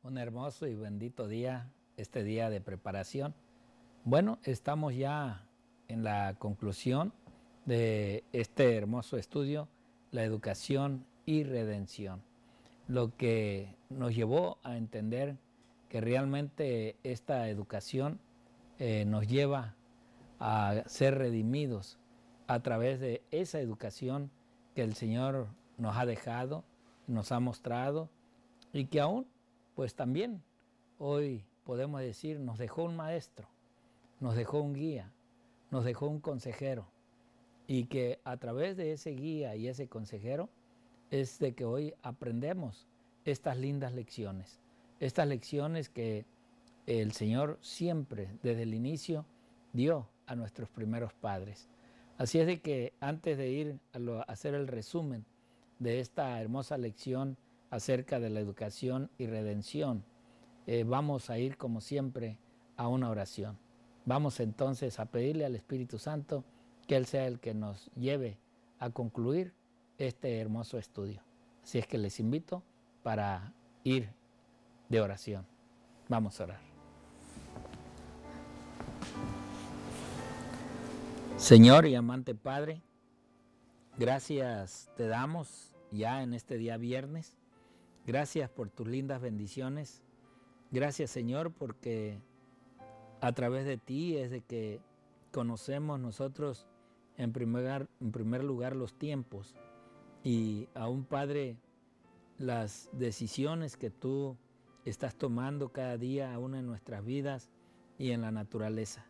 Un hermoso y bendito día, este día de preparación. Bueno, estamos ya en la conclusión de este hermoso estudio, la educación y redención, lo que nos llevó a entender que realmente esta educación nos lleva a ser redimidos a través de esa educación que el Señor nos ha dejado, nos ha mostrado y que aún, pues también hoy podemos decir, nos dejó un maestro, nos dejó un guía, nos dejó un consejero y que a través de ese guía y ese consejero es de que hoy aprendemos estas lindas lecciones, estas lecciones que el Señor siempre desde el inicio dio a nuestros primeros padres. Así es de que antes de ir a hacer el resumen de esta hermosa lección acerca de la educación y redención, vamos a ir como siempre a una oración. Vamos entonces a pedirle al Espíritu Santo que Él sea el que nos lleve a concluir este hermoso estudio. Así es que les invito para ir de oración. Vamos a orar. Señor y amante Padre, gracias te damos ya en este día viernes. Gracias por tus lindas bendiciones. Gracias, Señor, porque a través de ti es de que conocemos nosotros en primer lugar los tiempos y aún, Padre, las decisiones que tú estás tomando cada día aún en nuestras vidas y en la naturaleza.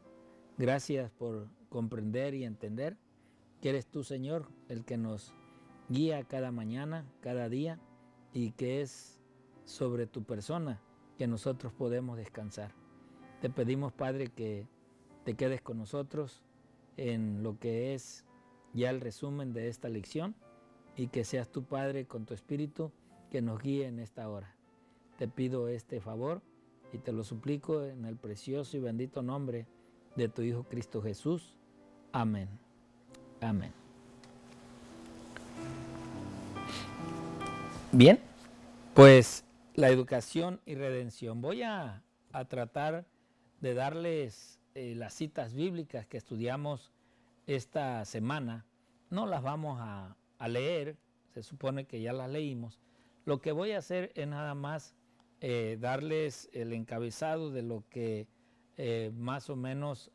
Gracias por comprender y entender que eres tú, Señor, el que nos guía cada mañana, cada día, y que es sobre tu persona que nosotros podemos descansar. Te pedimos, Padre, que te quedes con nosotros en lo que es ya el resumen de esta lección y que seas tú, Padre, con tu Espíritu que nos guíe en esta hora. Te pido este favor y te lo suplico en el precioso y bendito nombre de tu Hijo Cristo Jesús. Amén. Amén. Bien, pues la educación y redención. Voy a tratar de darles las citas bíblicas que estudiamos esta semana. No las vamos a leer, se supone que ya las leímos. Lo que voy a hacer es nada más darles el encabezado de lo que más o menos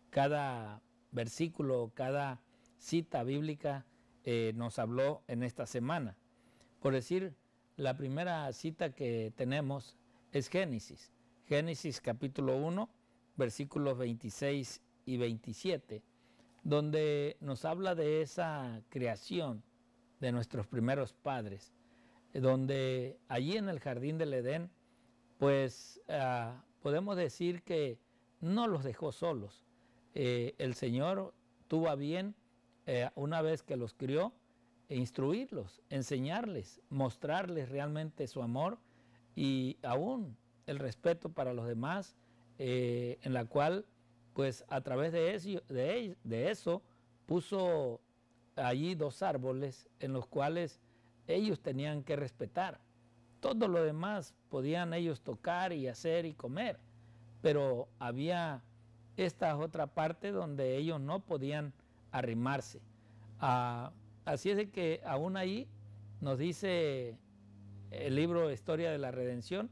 cada versículo, cada cita bíblica nos habló en esta semana. Por decir, la primera cita que tenemos es Génesis. Génesis capítulo 1, versículos 26 y 27, donde nos habla de esa creación de nuestros primeros padres, donde allí en el jardín del Edén, pues podemos decir que no los dejó solos. El Señor tuvo a bien, una vez que los crió, instruirlos, enseñarles, mostrarles realmente su amor y aún el respeto para los demás, en la cual, pues a través de eso puso allí dos árboles en los cuales ellos tenían que respetar. Todo lo demás podían ellos tocar y hacer y comer, pero había esta otra parte donde ellos no podían arrimarse. Así es de que aún ahí nos dice el libro Historia de la Redención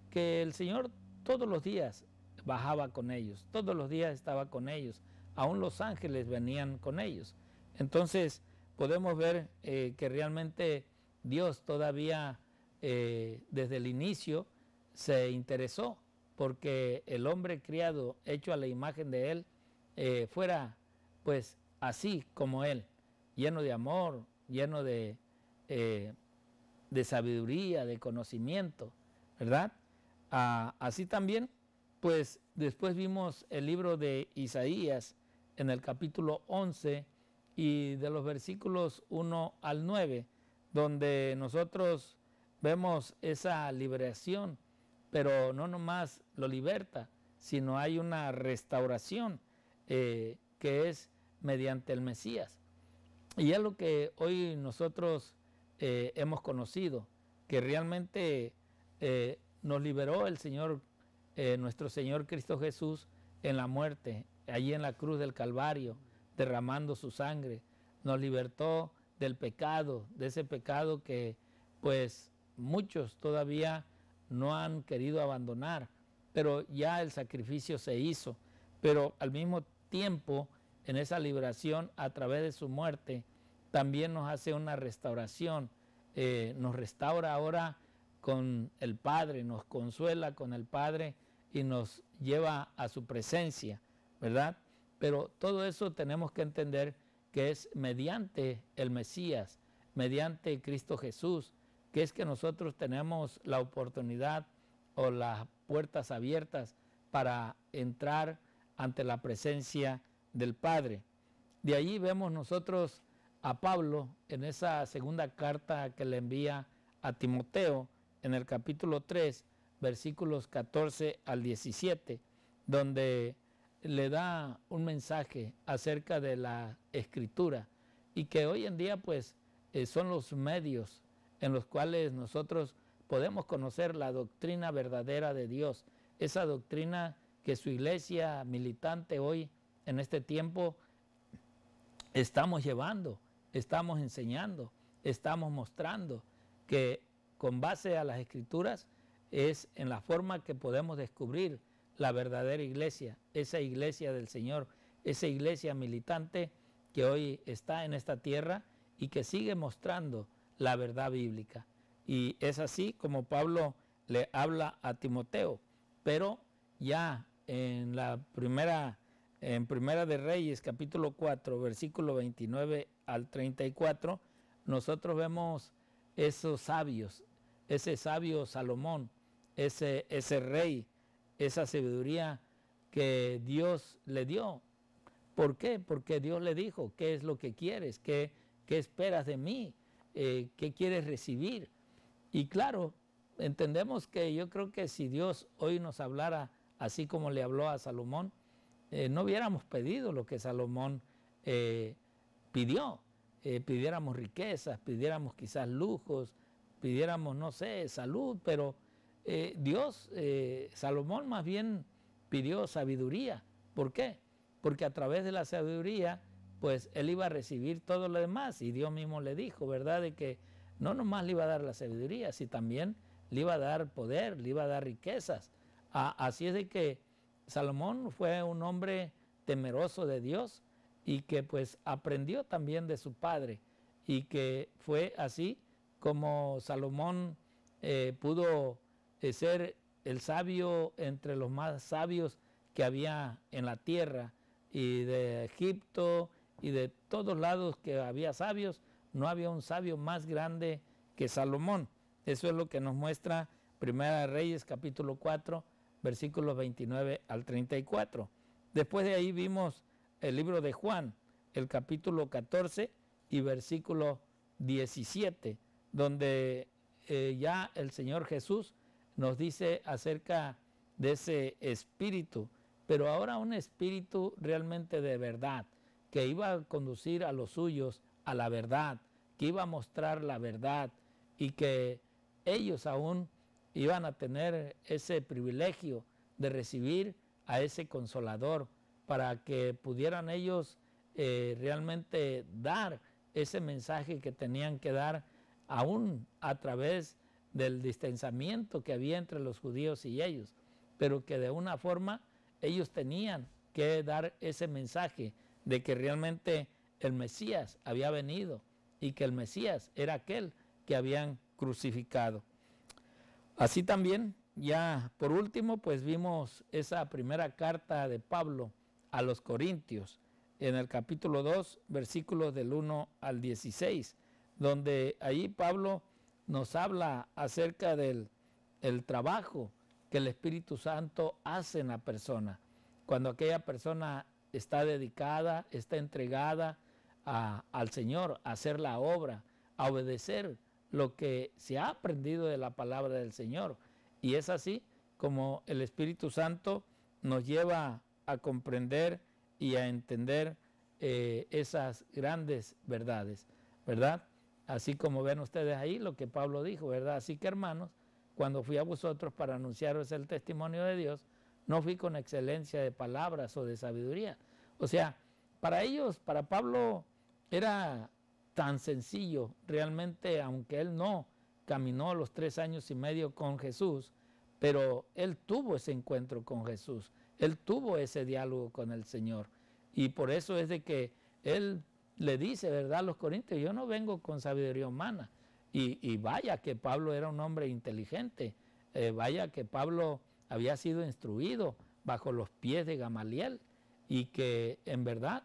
que el Señor todos los días bajaba con ellos, todos los días estaba con ellos, aún los ángeles venían con ellos. Entonces podemos ver que realmente Dios todavía desde el inicio se interesó porque el hombre criado, hecho a la imagen de Él, fuera pues así como Él, lleno de amor, lleno de sabiduría, de conocimiento, ¿verdad? Así también, pues después vimos el libro de Isaías en el capítulo 11 y de los versículos 1 al 9, donde nosotros vemos esa liberación, pero no nomás lo liberta, sino hay una restauración que es mediante el Mesías. Y es lo que hoy nosotros hemos conocido, que realmente nos liberó el Señor, nuestro Señor Cristo Jesús en la muerte, allí en la cruz del Calvario, derramando su sangre. Nos libertó del pecado, de ese pecado que pues muchos todavía no han querido abandonar, pero ya el sacrificio se hizo. Pero al mismo tiempo, en esa liberación, a través de su muerte, también nos hace una restauración, nos restaura ahora con el Padre, nos consuela con el Padre y nos lleva a su presencia, ¿verdad? Pero todo eso tenemos que entender que es mediante el Mesías, mediante Cristo Jesús, que es que nosotros tenemos la oportunidad o las puertas abiertas para entrar ante la presencia del Padre. De allí vemos nosotros a Pablo en esa segunda carta que le envía a Timoteo en el capítulo 3, versículos 14 al 17, donde le da un mensaje acerca de la Escritura y que hoy en día pues son los medios en los cuales nosotros podemos conocer la doctrina verdadera de Dios, esa doctrina que su iglesia militante hoy en este tiempo estamos llevando, estamos enseñando, estamos mostrando que con base a las Escrituras es en la forma que podemos descubrir la verdadera iglesia, esa iglesia del Señor, esa iglesia militante que hoy está en esta tierra y que sigue mostrando la verdad bíblica. Y es así como Pablo le habla a Timoteo, pero ya en Primera de Reyes, capítulo 4, versículo 29 al 34, nosotros vemos esos sabios, ese sabio Salomón, ese rey, esa sabiduría que Dios le dio. ¿Por qué? Porque Dios le dijo, ¿qué es lo que quieres? ¿Qué esperas de mí? ¿Qué quieres recibir? Y claro, entendemos que yo creo que si Dios hoy nos hablara así como le habló a Salomón, no hubiéramos pedido lo que Salomón pidió. Pidiéramos riquezas, pidiéramos quizás lujos, pidiéramos, no sé, salud, pero Salomón más bien pidió sabiduría. ¿Por qué? Porque a través de la sabiduría, pues él iba a recibir todo lo demás. Y Dios mismo le dijo, ¿verdad?, de que no nomás le iba a dar la sabiduría, sino también le iba a dar poder, le iba a dar riquezas. Así es de que Salomón fue un hombre temeroso de Dios y que pues aprendió también de su padre, y que fue así como Salomón pudo ser el sabio entre los más sabios que había en la tierra, y de Egipto y de todos lados que había sabios, no había un sabio más grande que Salomón. Eso es lo que nos muestra Primera de Reyes capítulo 4, versículos 29 al 34. Después de ahí vimos el libro de Juan, el capítulo 14 y versículo 17, donde ya el Señor Jesús nos dice acerca de ese espíritu, pero ahora un espíritu realmente de verdad, que iba a conducir a los suyos a la verdad, que iba a mostrar la verdad, y que ellos aún iban a tener ese privilegio de recibir a ese Consolador, para que pudieran ellos realmente dar ese mensaje que tenían que dar, aún a través del distanciamiento que había entre los judíos y ellos, pero que de una forma ellos tenían que dar ese mensaje de que realmente el Mesías había venido y que el Mesías era aquel que habían crucificado. Así también, ya por último, pues vimos esa primera carta de Pablo a los Corintios, en el capítulo 2, versículos del 1 al 16, donde ahí Pablo nos habla acerca del trabajo que el Espíritu Santo hace en la persona. Cuando aquella persona está dedicada, está entregada al Señor, a hacer la obra, a obedecer lo que se ha aprendido de la palabra del Señor. Y es así como el Espíritu Santo nos lleva a comprender y a entender esas grandes verdades, ¿verdad? Así como ven ustedes ahí lo que Pablo dijo, ¿verdad? Así que, hermanos, cuando fui a vosotros para anunciaros el testimonio de Dios, no fui con excelencia de palabras o de sabiduría. O sea, para ellos, para Pablo, era tan sencillo, realmente, aunque él no caminó los 3 años y medio con Jesús, pero él tuvo ese encuentro con Jesús, él tuvo ese diálogo con el Señor. Y por eso es de que él le dice, ¿verdad?, a los corintios, yo no vengo con sabiduría humana. Y vaya que Pablo era un hombre inteligente, vaya que Pablo había sido instruido bajo los pies de Gamaliel, y que en verdad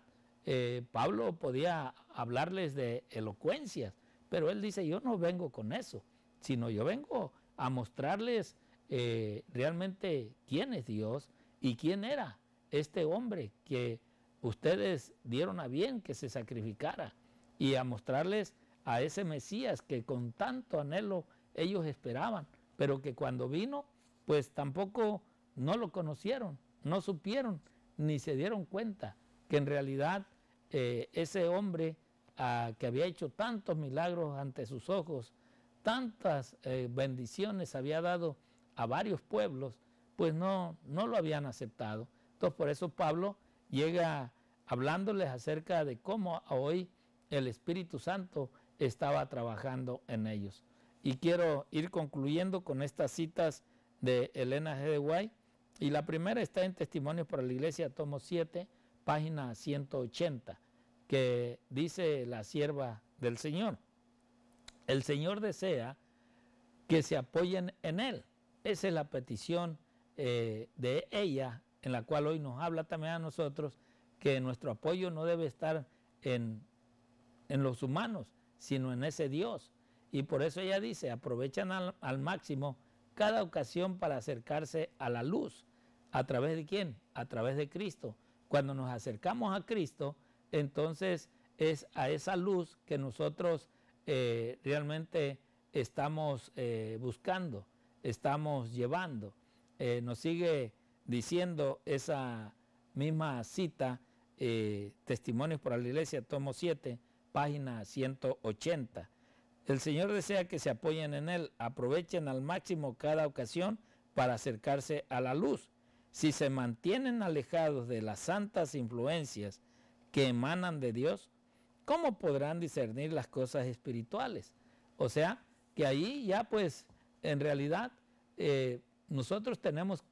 Pablo podía hablarles de elocuencias, pero él dice, yo no vengo con eso, sino yo vengo a mostrarles realmente quién es Dios y quién era este hombre que ustedes dieron a bien que se sacrificara, y a mostrarles a ese Mesías que con tanto anhelo ellos esperaban, pero que cuando vino, pues tampoco no lo conocieron, no supieron, ni se dieron cuenta que en realidad ese hombre que había hecho tantos milagros ante sus ojos, tantas bendiciones había dado a varios pueblos, pues no lo habían aceptado. Entonces por eso Pablo llega hablándoles acerca de cómo hoy el Espíritu Santo estaba trabajando en ellos. Y quiero ir concluyendo con estas citas de Elena G. de White, y la primera está en Testimonios para la Iglesia, tomo 7, página 180, que dice la sierva del Señor: el Señor desea que se apoyen en Él. Esa es la petición de ella, en la cual hoy nos habla también a nosotros, que nuestro apoyo no debe estar en los humanos, sino en ese Dios. Y por eso ella dice, aprovechan al máximo cada ocasión para acercarse a la luz. ¿A través de quién? A través de Cristo. Cuando nos acercamos a Cristo, entonces es a esa luz que nosotros realmente estamos buscando, estamos llevando. Nos sigue diciendo esa misma cita, Testimonios para la Iglesia, tomo 7, página 180. El Señor desea que se apoyen en Él, aprovechen al máximo cada ocasión para acercarse a la luz. Si se mantienen alejados de las santas influencias que emanan de Dios, ¿cómo podrán discernir las cosas espirituales? O sea, que ahí ya pues en realidad nosotros tenemos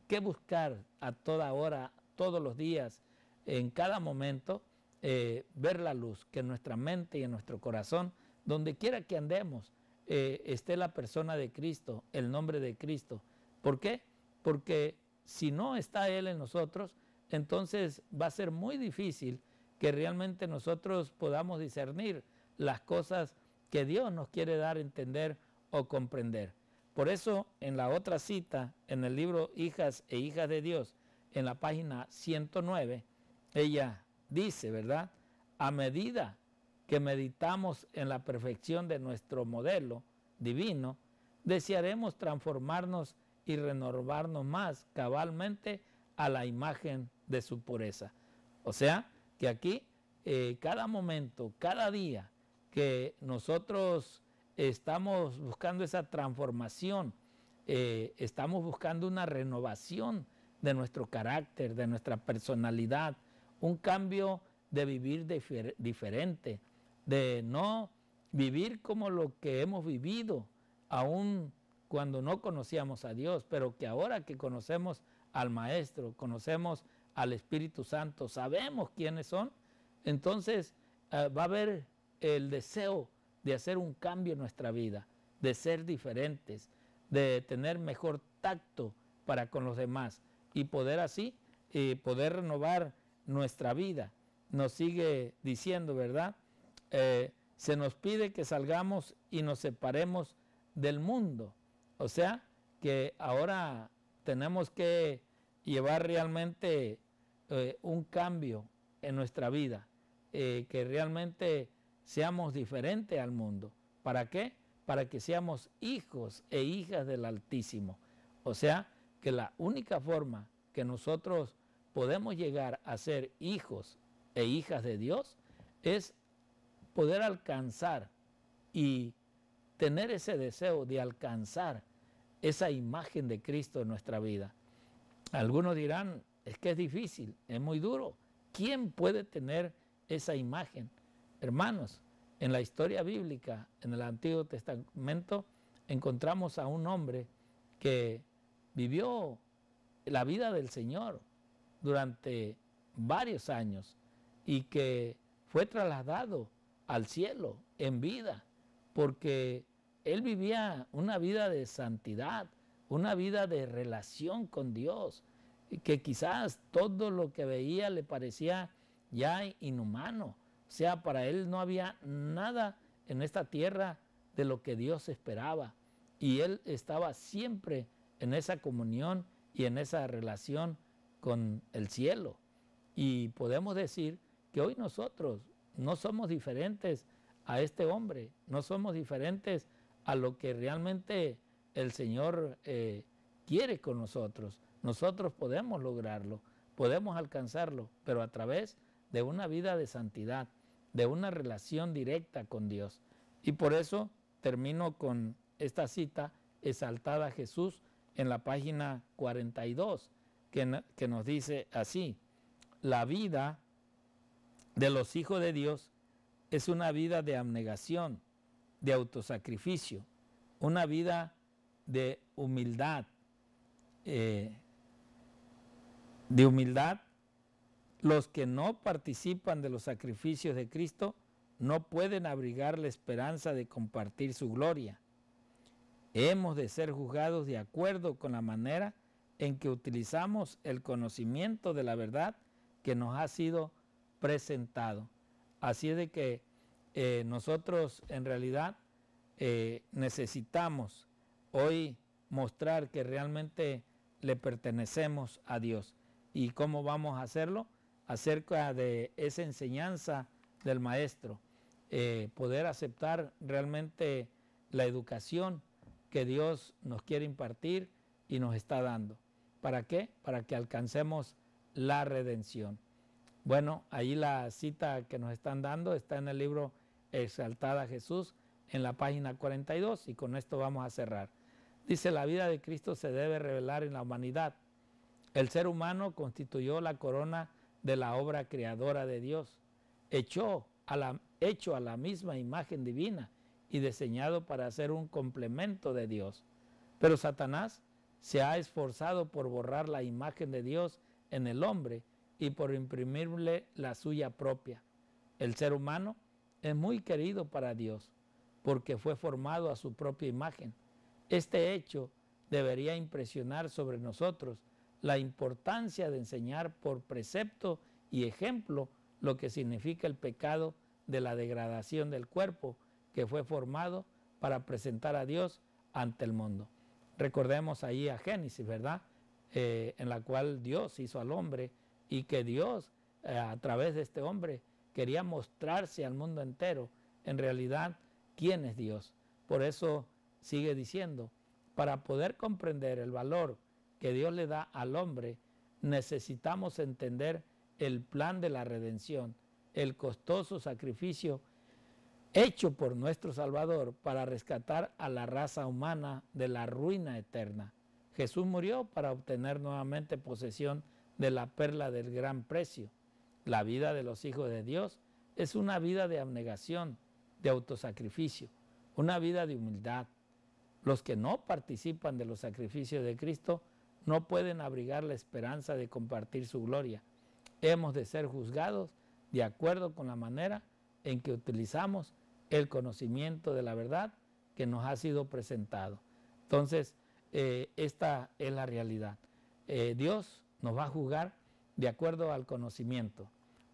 que buscar a toda hora, todos los días, en cada momento, ver la luz, que en nuestra mente y en nuestro corazón, donde quiera que andemos, esté la persona de Cristo, el nombre de Cristo. ¿Por qué? Porque si no está Él en nosotros, entonces va a ser muy difícil que realmente nosotros podamos discernir las cosas que Dios nos quiere dar a entender o comprender. Por eso, en la otra cita, en el libro Hijas e Hijas de Dios, en la página 109, ella dice, ¿verdad? A medida que meditamos en la perfección de nuestro modelo divino, desearemos transformarnos y renovarnos más cabalmente a la imagen de su pureza. O sea, que aquí, cada momento, cada día que nosotros estamos buscando esa transformación, estamos buscando una renovación de nuestro carácter, de nuestra personalidad, un cambio de vivir diferente, de no vivir como lo que hemos vivido, aún cuando no conocíamos a Dios, pero que ahora que conocemos al Maestro, conocemos al Espíritu Santo, sabemos quiénes son, entonces va a haber el deseo de hacer un cambio en nuestra vida, de ser diferentes, de tener mejor tacto para con los demás y poder así, poder renovar nuestra vida. Nos sigue diciendo, ¿verdad? Se nos pide que salgamos y nos separemos del mundo. O sea, que ahora tenemos que llevar realmente un cambio en nuestra vida, que realmente seamos diferentes al mundo. ¿Para qué? Para que seamos hijos e hijas del Altísimo. O sea, que la única forma que nosotros podemos llegar a ser hijos e hijas de Dios es poder alcanzar y tener ese deseo de alcanzar esa imagen de Cristo en nuestra vida. Algunos dirán, es que es difícil, es muy duro. ¿Quién puede tener esa imagen? Hermanos, en la historia bíblica, en el Antiguo Testamento, encontramos a un hombre que vivió la vida del Señor durante varios años y que fue trasladado al cielo en vida, porque él vivía una vida de santidad, una vida de relación con Dios, y que quizás todo lo que veía le parecía ya inhumano. O sea, para él no había nada en esta tierra de lo que Dios esperaba. Y él estaba siempre en esa comunión y en esa relación con el cielo. Y podemos decir que hoy nosotros no somos diferentes a este hombre, no somos diferentes a lo que realmente el Señor quiere con nosotros. Nosotros podemos lograrlo, podemos alcanzarlo, pero a través de una vida de santidad, de una relación directa con Dios. Y por eso termino con esta cita exaltada a Jesús en la página 42, que nos dice así: la vida de los hijos de Dios es una vida de abnegación, de autosacrificio, una vida de humildad. Los que no participan de los sacrificios de Cristo no pueden abrigar la esperanza de compartir su gloria. Hemos de ser juzgados de acuerdo con la manera en que utilizamos el conocimiento de la verdad que nos ha sido presentado. Así es de que nosotros en realidad necesitamos hoy mostrar que realmente le pertenecemos a Dios. ¿Y cómo vamos a hacerlo? Acerca de esa enseñanza del Maestro, poder aceptar realmente la educación que Dios nos quiere impartir y nos está dando. ¿Para qué? Para que alcancemos la redención. Bueno, ahí la cita que nos están dando está en el libro Exaltada a Jesús, en la página 42, y con esto vamos a cerrar. Dice: la vida de Cristo se debe revelar en la humanidad. El ser humano constituyó la corona de la obra creadora de Dios, hecho a la misma imagen divina y diseñado para ser un complemento de Dios. Pero Satanás se ha esforzado por borrar la imagen de Dios en el hombre y por imprimirle la suya propia. El ser humano es muy querido para Dios porque fue formado a su propia imagen. Este hecho debería impresionar sobre nosotros la importancia de enseñar por precepto y ejemplo lo que significa el pecado de la degradación del cuerpo que fue formado para presentar a Dios ante el mundo. Recordemos ahí a Génesis, ¿verdad? En la cual Dios hizo al hombre y que Dios, a través de este hombre, quería mostrarse al mundo entero, en realidad, quién es Dios. Por eso sigue diciendo: para poder comprender el valor que Dios le da al hombre, necesitamos entender el plan de la redención, el costoso sacrificio hecho por nuestro Salvador para rescatar a la raza humana de la ruina eterna. Jesús murió para obtener nuevamente posesión de la perla del gran precio. La vida de los hijos de Dios es una vida de abnegación, de autosacrificio, una vida de humildad. Los que no participan de los sacrificios de Cristo no pueden abrigar la esperanza de compartir su gloria. Hemos de ser juzgados de acuerdo con la manera en que utilizamos el conocimiento de la verdad que nos ha sido presentado. Entonces, esta es la realidad. Dios nos va a juzgar de acuerdo al conocimiento.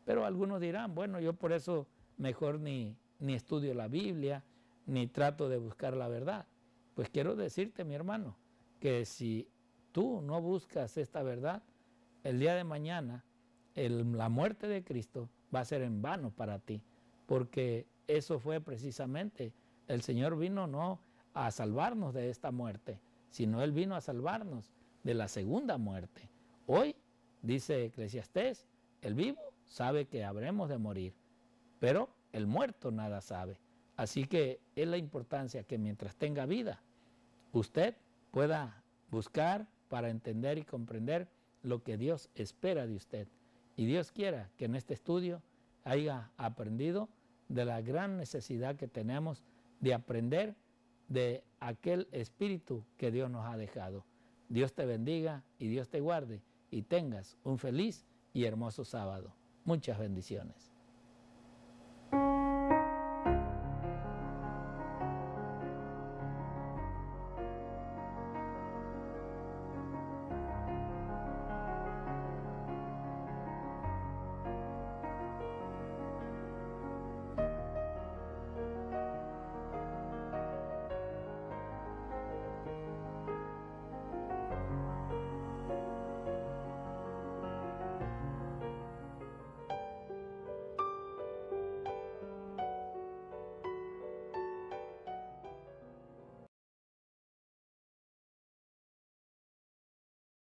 Pero algunos dirán: bueno, yo por eso mejor ni estudio la Biblia, ni trato de buscar la verdad. Pues quiero decirte, mi hermano, que si tú no buscas esta verdad, el día de mañana la muerte de Cristo va a ser en vano para ti, porque eso fue precisamente, el Señor vino no a salvarnos de esta muerte, sino Él vino a salvarnos de la segunda muerte. Hoy, dice Eclesiastés, el vivo sabe que habremos de morir, pero el muerto nada sabe. Así que es la importancia que mientras tenga vida, usted pueda buscar para entender y comprender lo que Dios espera de usted. Y Dios quiera que en este estudio haya aprendido de la gran necesidad que tenemos de aprender de aquel espíritu que Dios nos ha dejado. Dios te bendiga y Dios te guarde y tengas un feliz y hermoso sábado. Muchas bendiciones.